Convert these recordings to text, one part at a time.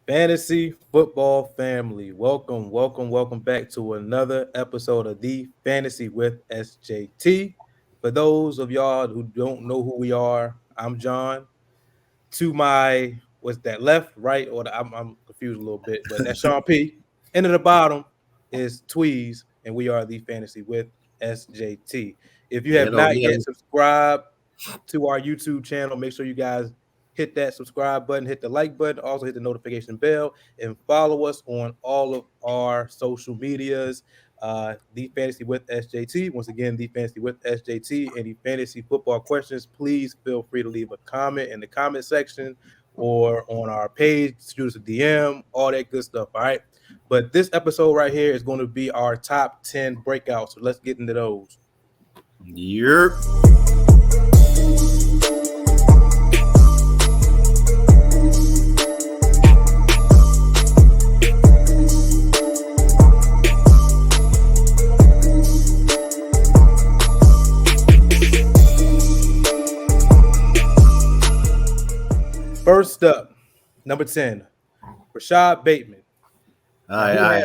Fantasy football family, welcome back to another episode of the Fantasy with SJT. For those of y'all who don't know who we are, I'm John. To my what's that left, right, or I'm confused a little bit, but that's Sean P. And at the bottom is Tweez, and we are the Fantasy with SJT. If you have not yet subscribed to our YouTube channel, make sure you guys hit that subscribe button, hit the like button, also hit the notification bell, and follow us on all of our social medias. The Fantasy with SJT. Once again, the Fantasy with SJT. Any fantasy football questions, please feel free to leave a comment in the comment section or on our page, shoot us a DM, all that good stuff. All right. But this episode right here is going to be our top 10 breakouts. So let's get into those. Yep. First up, number 10, Rashad Bateman. I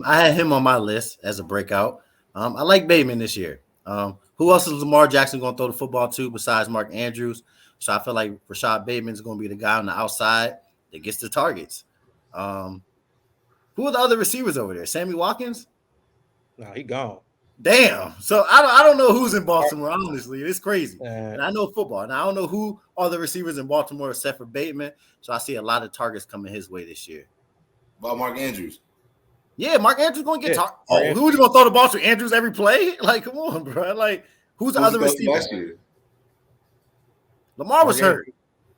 had him on my list as a breakout. I like Bateman this year. Who else is Lamar Jackson going to throw the football to besides Mark Andrews? So I feel like Rashad Bateman is going to be the guy on the outside that gets the targets. Who are the other receivers over there? Sammy Watkins? No, he gone. Damn. So I don't know who's in Baltimore, honestly. It's crazy. And I know football, and I don't know who are the receivers in Baltimore except for Bateman. So I see a lot of targets coming his way this year. About Mark Andrews. Yeah, Mark Andrews going to get targets. Oh, who's going to throw the ball to Andrews every play? Like, come on, bro. Like, who's the other receiver? Lamar was hurt.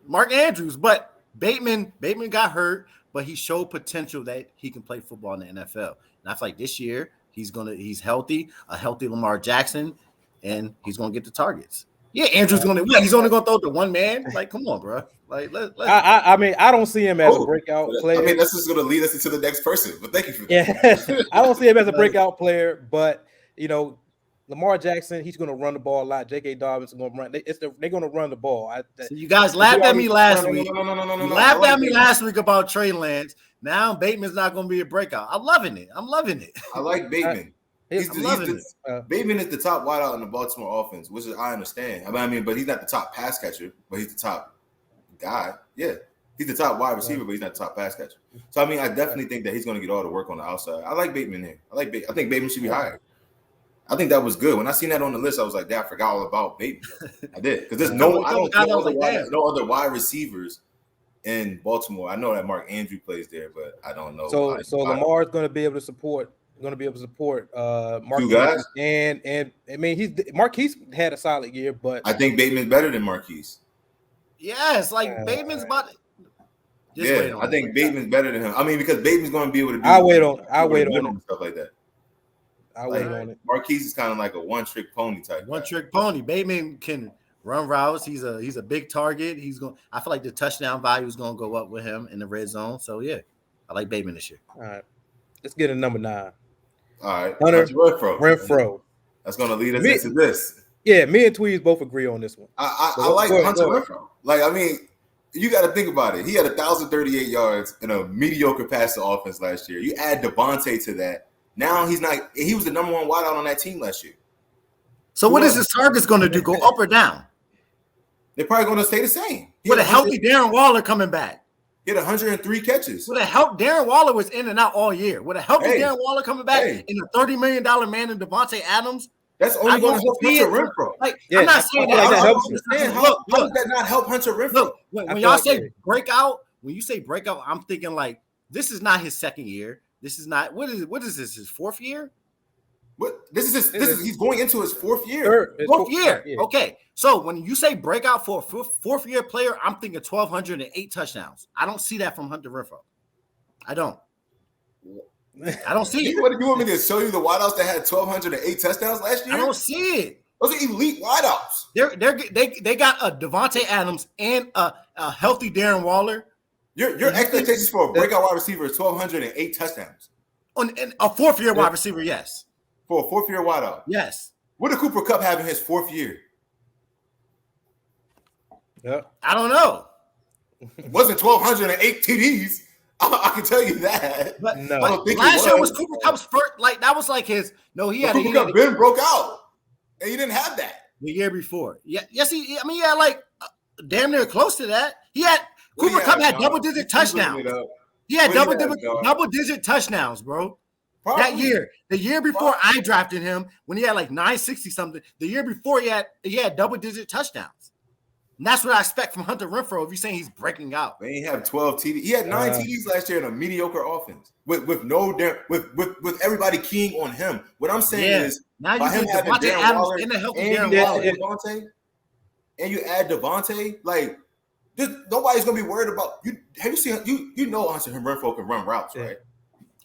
Mark Andrews, but Bateman got hurt, but he showed potential that he can play football in the NFL. And I feel like this year he's healthy, a healthy Lamar Jackson, and he's gonna get the targets. Yeah, Andrews he's only gonna throw to one man. Like, come on, bro. Like, I mean, I don't see him as a breakout player. I mean, that's just gonna lead us into the next person. But thank you for that. Yeah, I don't see him as a breakout player, but Lamar Jackson, he's going to run the ball a lot. J.K. Dobbins is going to run. They're going to run the ball. So you guys laughed at me last week. No. You laughed at me last week about Trey Lance. Now Bateman's not going to be a breakout. I'm loving it. I like Bateman. Bateman is the top wideout in the Baltimore offense, which is I understand. I mean, but he's not the top pass catcher, but he's the top guy. Yeah, he's the top wide receiver, but he's not the top pass catcher. So I mean, I definitely think that he's going to get all the work on the outside. I like Bateman here. I think Bateman should be higher. I think that was good. When I seen that on the list, I was like, "Damn, I forgot all about Bateman." I did because there's no other wide receivers in Baltimore. I know that Mark Andrews plays there, but I don't know. So Lamar's going to be able to support. Marquise, and I mean Marquise had a solid year, but I think Bateman's better than Marquise. Yes, like Bateman's about. I think Bateman's better than him. I mean, because Bateman's going to be able to do. I wait on stuff like that. I wait on it. Marquise is kind of like a one-trick pony type. One-trick pony. Bateman can run routes. He's a big target. I feel like the touchdown value is going to go up with him in the red zone. So yeah, I like Bateman this year. All right, let's get to number 9. All right, Hunter Renfrow. That's going to lead us into this. Yeah, me and Tweez both agree on this one. I like Hunter Renfrow. Like, I mean, you got to think about it. He had 1,038 yards in a mediocre passing offense last year. You add Devontae to that. Now he's not. He was the number one wideout on that team last year. So what is his targets going to do? Go up or down? They're probably going to stay the same. With a healthy Darren Waller coming back. He had 103 catches. With a Darren Waller was in and out all year. With a healthy Darren Waller coming back and a $30 million man in Devontae Adams. That's only going to help Hunter Renfrow. I'm not saying that helps. How does that not help Hunter Renfrow? Look, when y'all say breakout, when you say breakout, I'm thinking like this is not his second year. This is not what is this? His fourth year? What he's going into his fourth year. Fourth year. Okay. So when you say breakout for a fourth year player, I'm thinking 1,208 touchdowns. I don't see that from Hunter Renfrow. I don't see it. What do you want me to show you the wideouts that had 1,208 touchdowns last year? I don't see it. Those are elite wideouts. They got a Devontae Adams and a healthy Darren Waller. Your expectations for a breakout wide receiver is 1,208 touchdowns. On a fourth year wide receiver, yes. For a fourth year wideout, yes. What did Cooper Kupp have in his fourth year? Yeah, I don't know. It wasn't 1,208 TDs. I can tell you that. But No. I don't think last year was Cooper Kupp's first. Like that was like his. No, he had. Cooper Kupp been broke out, and he didn't have that the year before. Yeah, yes, he. I mean, yeah, like damn near close to that. He had Cooper Kupp had double-digit touchdowns. He had double-digit touchdowns, bro. Probably. That year, the year before I drafted him, when he had like 960 something, the year before he had double-digit touchdowns. And that's what I expect from Hunter Renfrow if you're saying he's breaking out. Man, he had 12 TDs. He had 9 TDs last year in a mediocre offense with everybody keying on him. What I'm saying is now you get Devontae Adams in the healthy Darren Waller, and you add Devontae, like nobody's gonna be worried about you. Have you seen you know Hunter Renfrow can run routes, right?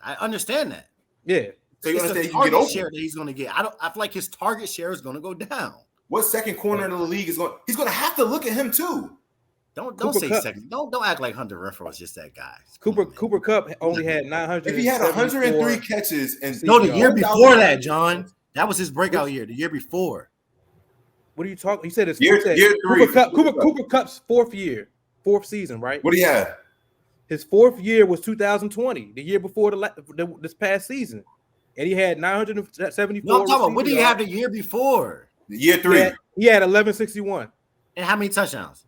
I understand that. Yeah. So you understand he can get open. Share that he's gonna get. I feel like his target share is gonna go down. What second corner in the league is going? He's going to have to look at him too. Don't say Kupp. Second. Don't act like Hunter Renfrow is just that guy. Cooper Kupp only had 900. If he had 103 catches and the year before that, John, that was his breakout year. The year before. What are you talking? You said it's year 3. Cooper Kupp's fourth season, right? What do you have? His fourth year was 2020, the year before this past season, and he had 974. No, I'm talking about what did he have the year before? Year 3. He had 1161. And how many touchdowns?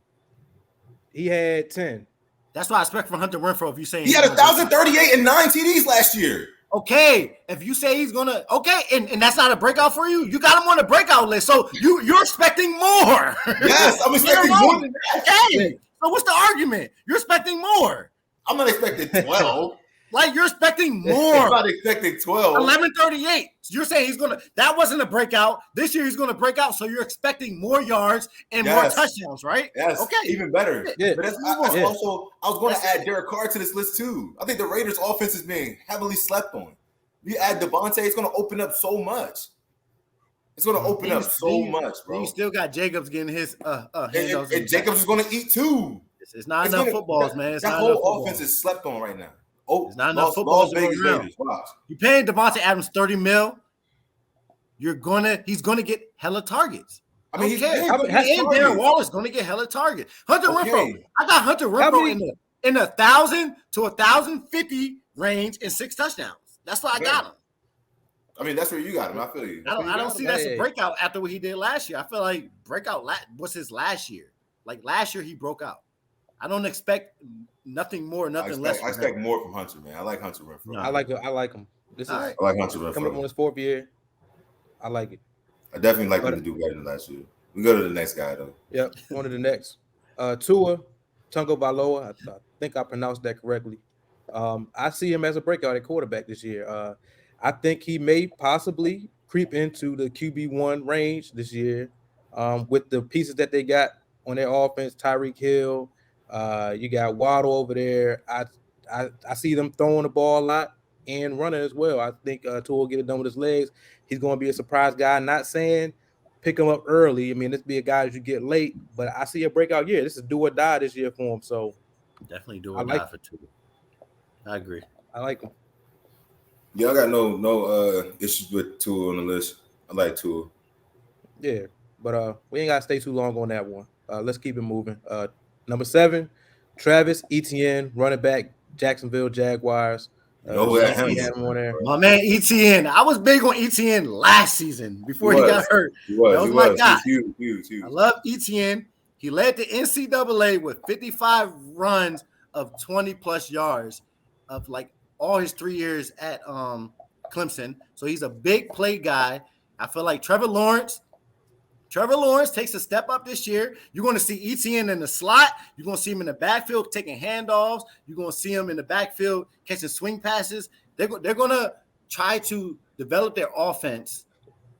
He had 10. That's what I expect from Hunter Renfrow. If you say he had 1,038 and 9 TDs last year. Okay, if you say he's gonna and that's not a breakout for you, you got him on the breakout list. So you're expecting more. Yes, I'm expecting more than that. Okay, so what's the argument? You're expecting more. I'm not expecting 12. Like you're expecting more. I'm not expecting 12. 1138. So you're saying that wasn't a breakout. This year he's gonna break out. So you're expecting more yards and more touchdowns, right? Yes. Okay. Even better. Yeah. But I was going to add Derek Carr to this list too. I think the Raiders' offense is being heavily slept on. You add Devontae, it's going to open up so much. It's going to open up so much, bro. You still got Jacobs getting his and Jacobs is going to eat too. It's not enough footballs, man. That whole offense is slept on right now. It's not enough footballs going around. You're paying Devontae Adams $30 million. He's gonna get hella targets. I mean, Darren Waller's gonna get hella targets. Hunter Renfrow. I got Hunter Renfrow in 1,000 to 1,050 range and 6 touchdowns. That's what I got him. I mean, that's where you got him. I feel you. I don't see that's a breakout after what he did last year. I feel like breakout was his last year. Like last year, he broke out. I don't expect nothing more, nothing less. I expect more from Hunter, man. I like Hunter Renfrow. No. I like him. I like Hunter Renfrow. Coming up on his 4th year. I like it. I definitely like him to do better than last year. We go to the next guy though. Yep, one of the next. Tua Tagovailoa. I think I pronounced that correctly. I see him as a breakout at quarterback this year. I think he may possibly creep into the QB1 range this year with the pieces that they got on their offense. Tyreek Hill, you got Waddle over there. I see them throwing the ball a lot and running as well. I think Tua will get it done with his legs. He's going to be a surprise guy. Not saying pick him up early. I mean, this be a guy that you get late, but I see a breakout year. This is do or die this year for him. So definitely do or die for Tua. I agree. I like him. Yeah, I got no issues with Tua on the list. I like Tua. Yeah, but we ain't got to stay too long on that one. Let's keep it moving. Number 7, Travis Etienne, running back, Jacksonville Jaguars. My man Etienne. I was big on Etienne last season before he got hurt. That was my guy. Huge. I love Etienne. He led the NCAA with 55 runs of 20+ yards of like all his 3 years at Clemson. So he's a big play guy. I feel like Trevor Lawrence takes a step up this year. You're going to see Etienne in the slot. You're going to see him in the backfield taking handoffs. You're going to see him in the backfield catching swing passes. They're going to try to develop their offense.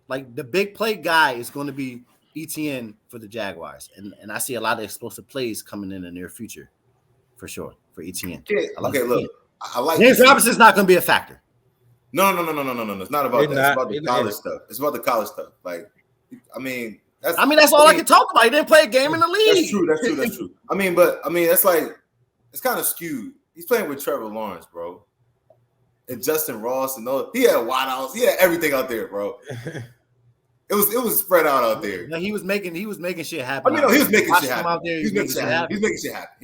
Like the big play guy is going to be Etienne for the Jaguars. And I see a lot of explosive plays coming in the near future for sure for Etienne. Look. I like James Robinson's not going to be a factor. No. It's not about that. It's about the college stuff. It's about the college stuff. Like, I mean, that's all I can talk about. He didn't play a game in the league. That's true. That's like it's kind of skewed. He's playing with Trevor Lawrence, bro, and Justin Ross, and all. He had wideouts. He had everything out there, bro. It was spread out there. No, he was making shit happen. He was making shit happen. He's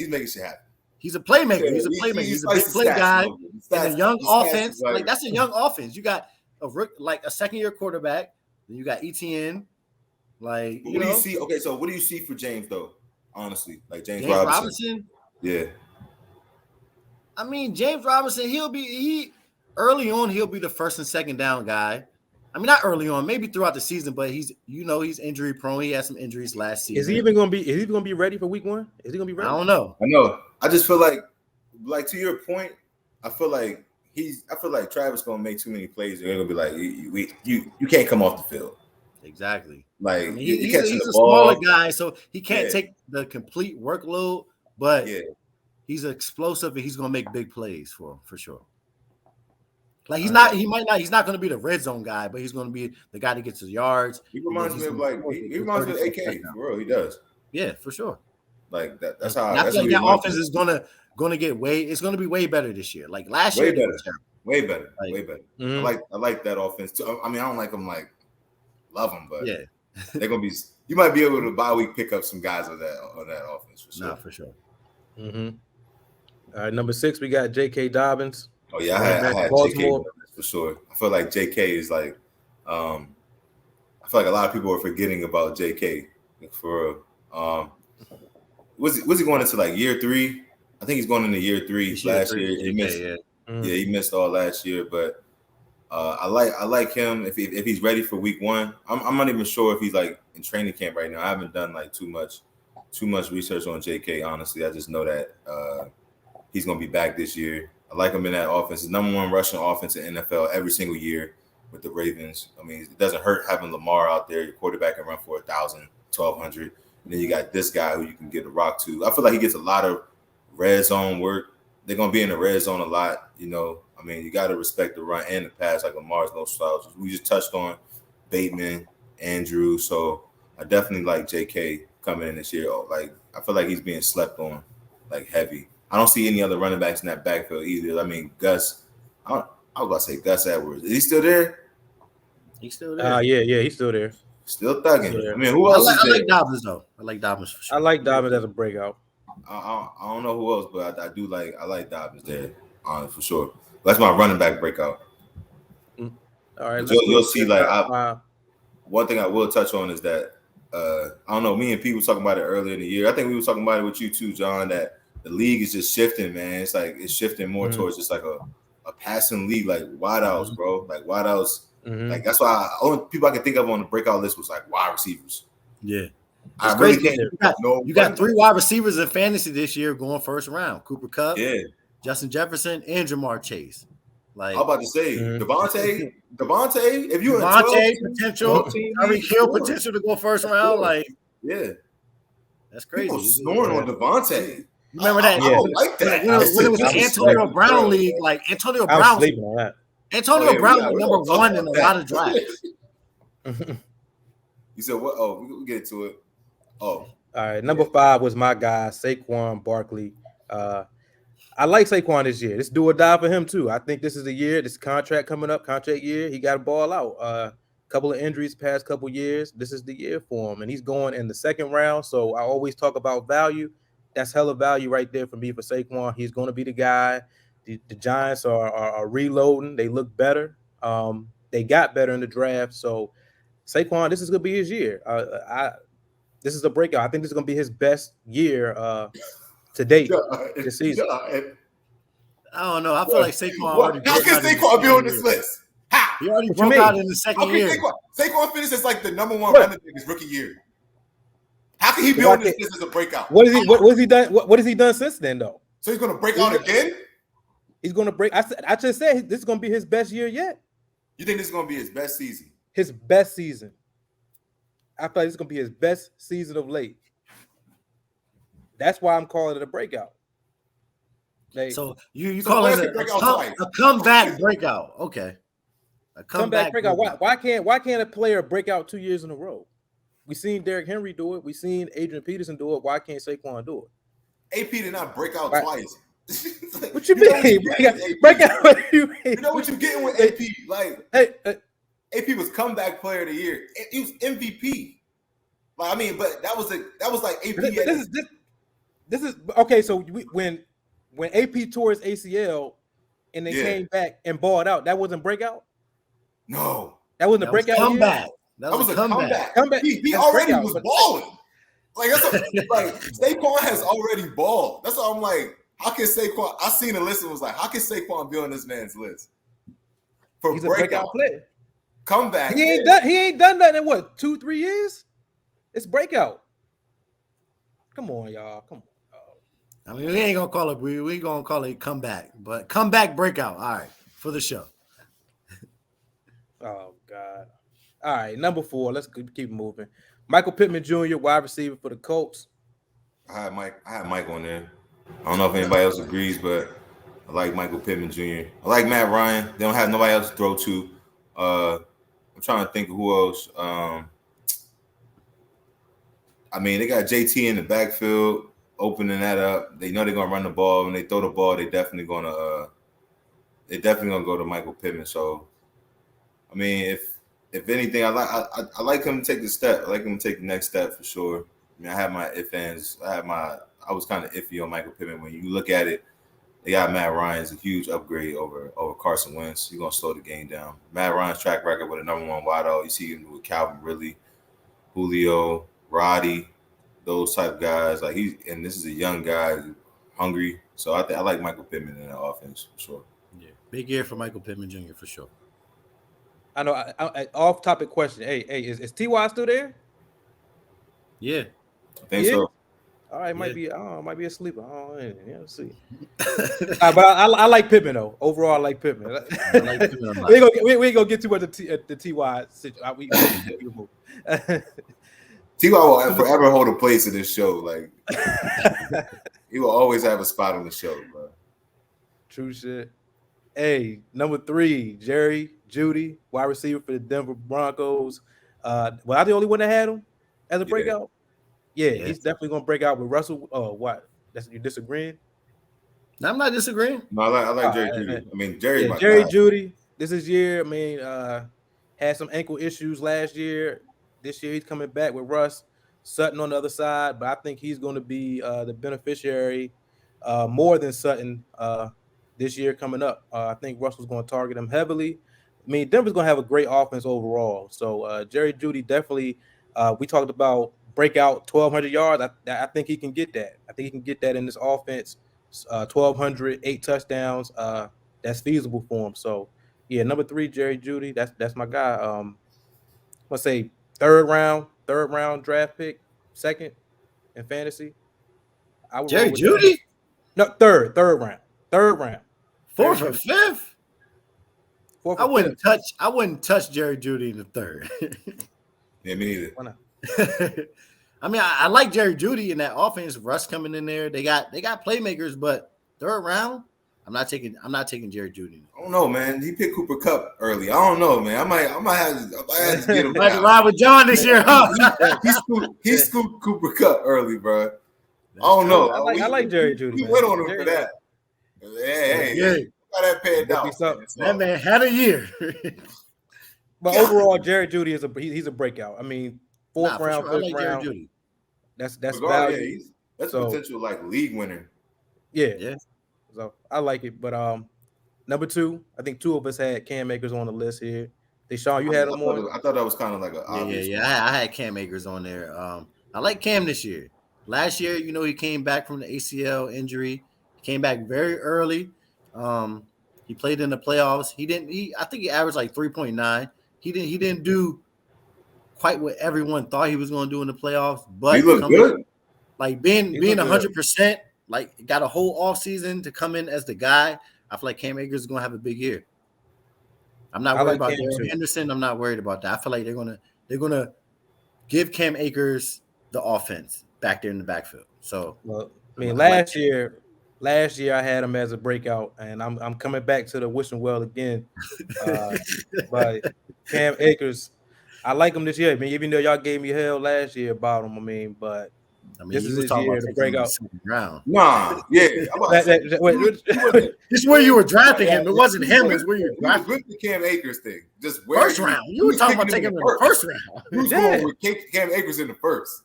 making shit happen. He's a playmaker. He's a playmaker. He's a big play guy in a young offense. Like that's a young offense. You got a second-year quarterback. Then you got ETN. Like what do you see? Okay, so what do you see for James though? Honestly, like James Robinson. Yeah. I mean, James Robinson. Early on he'll be the first and second down guy. I mean, not early on, maybe throughout the season, but he's injury prone. He had some injuries last season. Is he even going to be ready for week 1? Is he going to be ready? I don't know. I just feel like to your point, I feel like Travis going to make too many plays. They're going to be like, you can't come off the field. Exactly. Like I mean, he's a smaller guy, so he can't take the complete workload, but he's explosive and he's going to make big plays for sure. Like he's not going to be the red zone guy, but he's going to be the guy that gets his yards. He reminds me of AK for real. He does. Yeah, for sure. Like that. That's how. I feel like that offense is going to get it's going to be way better this year. Like last year, way better. Mm-hmm. I like that offense too. I mean, I don't like them like love them, but they're going to be. You might be able to bye week pick up some guys on that offense for sure. Nah, for sure. Mm-hmm. All right, number 6, we got J.K. Dobbins. Oh yeah, I had JK for sure. I feel like JK is like, I feel like a lot of people are forgetting about JK. For was he going into like year 3? I think he's going into year 3. Last year he missed. He missed all last year. But I like him if he's ready for week 1. I'm not even sure if he's like in training camp right now. I haven't done like too much research on JK. Honestly, I just know that he's going to be back this year. I like him in that offense. He's number 1 rushing offense in NFL every single year with the Ravens. I mean, it doesn't hurt having Lamar out there. Your quarterback can run for 1,000, 1,200. And then you got this guy who you can get a rock to. I feel like he gets a lot of red zone work. They're going to be in the red zone a lot. I mean, you got to respect the run and the pass like Lamar's no slouch. We just touched on Bateman, Andrew. So I definitely like JK coming in this year. Like, I feel like he's being slept on, like heavy. I don't see any other running backs in that backfield either. I mean, Gus. I was about to say Gus Edwards. Is he still there? He's still there. Yeah, he's still there. Still thugging. Yeah. I mean, who else is there? I like Dobbins though. I like Dobbins for sure. I like Dobbins as a breakout. I don't know who else, but I like Dobbins there for sure. That's my running back breakout. All right, you'll see. Like one thing I will touch on is that I don't know. Me and Pete were talking about it earlier in the year. I think we were talking about it with you too, John. That the league is just shifting, man. It's like it's shifting more towards just like a passing league, like wideouts, bro. Like wideouts. Like that's why only people I can think of on the breakout list was like wide receivers. Yeah. I really can't. You got 3 wide receivers in fantasy this year going first round. Cooper Kupp, Justin Jefferson, and Jamar Chase. Like I'm about to say Devontae, if you Devontae potential, Tyreek Hill potential to go first round, like that's crazy. People snoring on Devontae. Remember that? I don't like that. When it was the Antonio Brown league, like Antonio Brown was sleeping on that. Antonio Brown was number 1 in a lot of drafts. You said what? Oh, we'll get to it. Oh, all right. Number 5 was my guy, Saquon Barkley. I like Saquon this year. This do or die for him too. I think this is the year. This contract coming up, contract year. He got to ball out. Couple of injuries past couple years. This is the year for him, and he's going in the 2nd round. So I always talk about value. That's hella value right there for me for Saquon. He's going to be the guy. The Giants are reloading. They look better. They got better in the draft. So Saquon, this is going to be his year. This is a breakout. I think this is going to be his best year to date this season. I don't know. I feel like Saquon. How can Saquon be on this list? How? He already broke out in the 2nd year. Saquon finished as like the number 1 running back his rookie year. How can he be on this list as a breakout? What has he done? What has he done since then, though? So he's going to break out again? He's going to break. I just said this is going to be his best year yet. You think this is going to be his best season? His best season. I feel like this is going to be his best season of late. That's why I'm calling it a breakout. So you call it a comeback breakout? Okay, a comeback breakout. Why can't a player break out 2 years in a row? We seen Derrick Henry do it. We seen Adrian Peterson do it. Why can't Saquon do it? AP did not break out twice. What you mean? Break out? What you mean? You know what you're getting with AP? Like, AP was comeback player of the year. He was MVP. Like, I mean, but that was like AP. This is okay. So when when AP tore his ACL and then came back and balled out, that wasn't breakout? No. That wasn't a breakout comeback. year? That was a comeback. He already was balling. Like, Saquon has already balled. That's why I'm like, how can Saquon? I seen the list and was like, how can Saquon be on this man's list? He's a breakout player. Comeback. He ain't done that in what, 2-3 years? It's breakout. Come on, y'all. Come on. I mean, we ain't gonna call it. We ain't gonna call it comeback, but comeback breakout. All right, for the show. Oh God. All right, number 4. Let's keep moving. Michael Pittman Jr., wide receiver for the Colts. I had Mike on there. I don't know if anybody else agrees, but I like Michael Pittman Jr. I like Matt Ryan. They don't have nobody else to throw to. I'm trying to think of who else. I mean, they got JT in the backfield, opening that up. They know they're gonna run the ball. When they throw the ball, they definitely gonna go to Michael Pittman. So, I mean, if anything, I like him to take the step. I like him to take the next step for sure. I mean, I have my if ands. I was kind of iffy on Michael Pittman. When you look at it, they got Matt Ryan's a huge upgrade over Carson Wentz. You're gonna slow the game down. Matt Ryan's track record with a number 1 wideout. You see him with Calvin Ridley, Julio, Roddy, those type guys. Like this is a young guy, hungry. So I like Michael Pittman in the offense for sure. Yeah, big year for Michael Pittman Jr. for sure. I know. Off-topic question. Hey, is T.Y. still there? Yeah, I think so. All right, might be a sleeper. Let's see. But I like Pittman though. Overall, I like Pittman. We ain't gonna get too much of the T.Y. situation. T.Y. will forever hold a place in this show. Like he will always have a spot on the show, bro. True shit. Hey, number 3, Jerry Jeudy, wide receiver for the Denver Broncos. Was I the only one that had him as a breakout? Yeah, he's definitely gonna break out with Russell. What? You disagreeing? No, I'm not disagreeing. No, I like Jerry Jeudy. I mean, Jerry Jeudy. This is year. I mean, had some ankle issues last year. This year he's coming back with Russ Sutton on the other side, but I think he's going to be the beneficiary more than Sutton this year coming up. I think Russell's going to target him heavily. I mean, Denver's going to have a great offense overall. So Jerry Jeudy definitely. We talked about breakout 1,200 yards. I think he can get that. I think he can get that in this offense. 1,200, 8 touchdowns. That's feasible for him. So yeah, number 3, Jerry Jeudy. That's my guy. Let's say third round draft pick, 2nd in fantasy. I would Jerry Jeudy? No, third round. 4th or 5th? I wouldn't touch Jerry Jeudy in the 3rd. Yeah, me neither. Why not? I mean, I like Jerry Jeudy in that offense. Russ coming in there. They got playmakers, but 3rd round, I'm not taking Jerry Jeudy. I don't know, man. He picked Cooper Kupp early. I don't know, man. I might have to get him. Might ride with John this year, huh? he scooped Cooper Kupp early, bro. I don't know. I like Jerry Jeudy. We went on him for that. Hey. Got that paid out. That man had a year. But overall, Jerry Jeudy he's a breakout. I mean, 4th round, sure. 5th round. Jeudy. That's value. Yeah, that's a potential like league winner. Yeah. So I like it. But number 2, I think 2 of us had Cam Akers on the list here. Deshaun, you had him on. I thought that was kind of like an obvious. Yeah. I had Cam Akers on there. I like Cam this year. Last year, he came back from the ACL injury. He came back very early. He played in the playoffs. I think he averaged like 3.9. He didn't do quite what everyone thought he was going to do in the playoffs, but he looked good. Like being 100%, like got a whole offseason to come in as the guy. I feel like Cam Akers is going to have a big year. I'm not worried about Darrell Henderson. I'm not worried about that. I feel like they're gonna give Cam Akers the offense back there in the backfield. So, well, I mean, last year I had him as a breakout, and I'm coming back to the wishing well again. But Cam Akers, I like him this year. I mean, even though y'all gave me hell last year about him, this is his year to break out. Nah, yeah. This is where you were drafting him. It wasn't him. It's where you were drafting him. The Cam Akers thing. Just first round. You were talking about taking him in the first round. Who's going with Cam Akers in the first?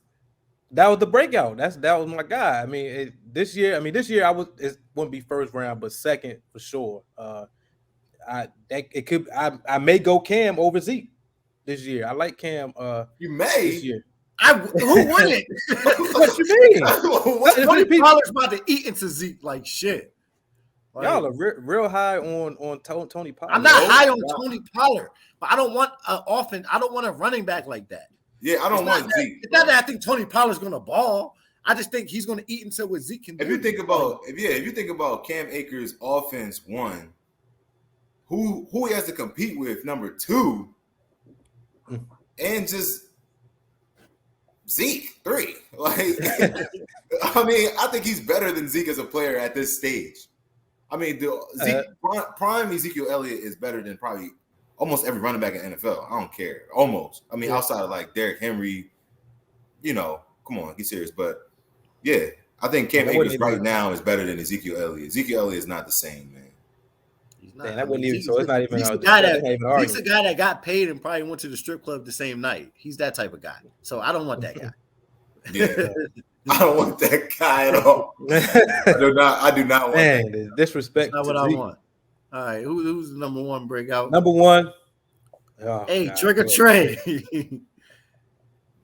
That was the breakout. That was my guy. I mean, this year it wouldn't be first round, but second for sure. I may go Cam over Zeke this year. I like Cam. You may this year. Who wouldn't? What you mean? Tony Pollard's about to eat into Zeke like shit. Like, y'all are real high on Tony Pollard. I'm not high on Tony Pollard, but I don't want I don't want a running back like that. Yeah, I don't want Zeke. It's not that I think Tony Pollard's going to ball. I just think he's going to eat into what Zeke can do. If you think about Cam Akers' offense, one, who he has to compete with, number two, and just Zeke, three. Like, I mean, I think he's better than Zeke as a player at this stage. I mean, prime Ezekiel Elliott is better than probably almost every running back in NFL. I don't care. Almost. I mean, outside of like Derrick Henry, come on, get serious. But yeah, I think Cam Akers right now is better than Ezekiel Elliott. Ezekiel Elliott is not the same, man. He's not. Man, that wouldn't even. So it's not even. He's a guy that got paid and probably went to the strip club the same night. He's that type of guy. So I don't want that guy. Yeah. I don't want that guy at all. I do not want that. The disrespect. That's not what I want. All right, who's the number one breakout? Number one. Oh, hey, God, Trigger Trey.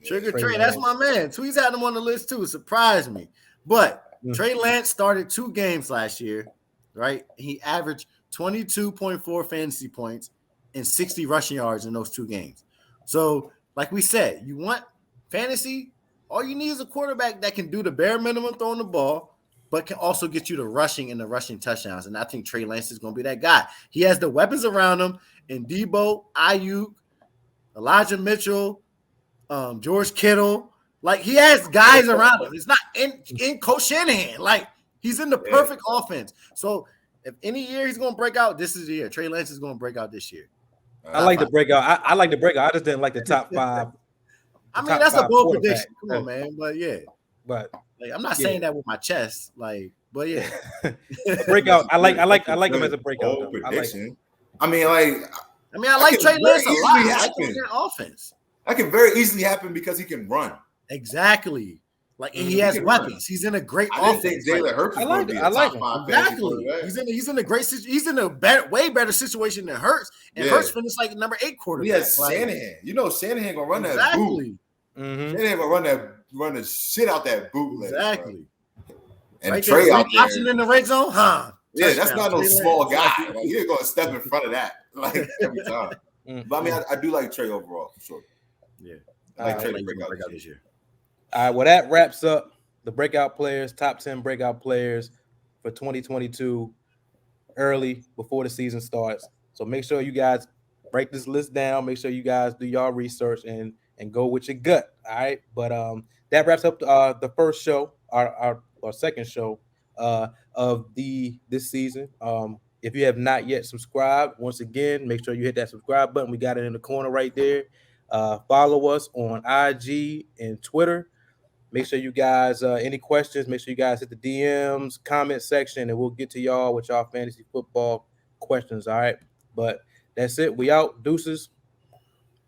Trigger Trey, that's my man. Tweez had him on the list too. It surprised me. But Trey Lance started 2 games last year, right? He averaged 22.4 fantasy points and 60 rushing yards in those 2 games. So, like we said, you want fantasy, all you need is a quarterback that can do the bare minimum throwing the ball, but can also get you the rushing and the rushing touchdowns. And I think Trey Lance is going to be that guy. He has the weapons around him in Debo, Ayuk, Elijah Mitchell, George Kittle. Like, he has guys around him. It's not in Coach Shanahan. Like, he's in the perfect offense. So, if any year he's going to break out, this is the year. Trey Lance is going to break out this year. I like the breakout. I like the breakout. I just didn't like the top 5. I mean, that's a bold prediction. Come on, man. But yeah. But like, I'm not saying that with my chest. Like, but yeah. Breakout. I like him as a breakout. Prediction. I like Trey Lance a lot. I like their offense. That can very easily happen because he can run. Exactly. Like, he has weapons. Run. He's in a great offense. Think Jalen Hurts is going to be a top 5. Exactly. He's in a great situation. He's in a way better situation than Hurts. And Hurts finished like number 8 quarterback. He has Shanahan. Shanahan gonna run that boot. Shanahan gonna run the shit out that bootleg. Exactly. And right Trey out there. Option in the red zone, huh? Yeah, that's not no small guy. Like, he's gonna step in front of that like every time. But I mean, I do like Trey overall for sure. Yeah, I like Trey to break out this year. All right, well, that wraps up the breakout players, top 10 breakout players for 2022 early before the season starts. So make sure you guys break this list down. Make sure you guys do your research and go with your gut. All right. But that wraps up the first show, our second show of this season. If you have not yet subscribed, once again, make sure you hit that subscribe button. We got it in the corner right there. Follow us on IG and Twitter. Make sure you guys, any questions, make sure you guys hit the DMs, comment section, and we'll get to y'all with y'all fantasy football questions. All right. But that's it. We out. Deuces.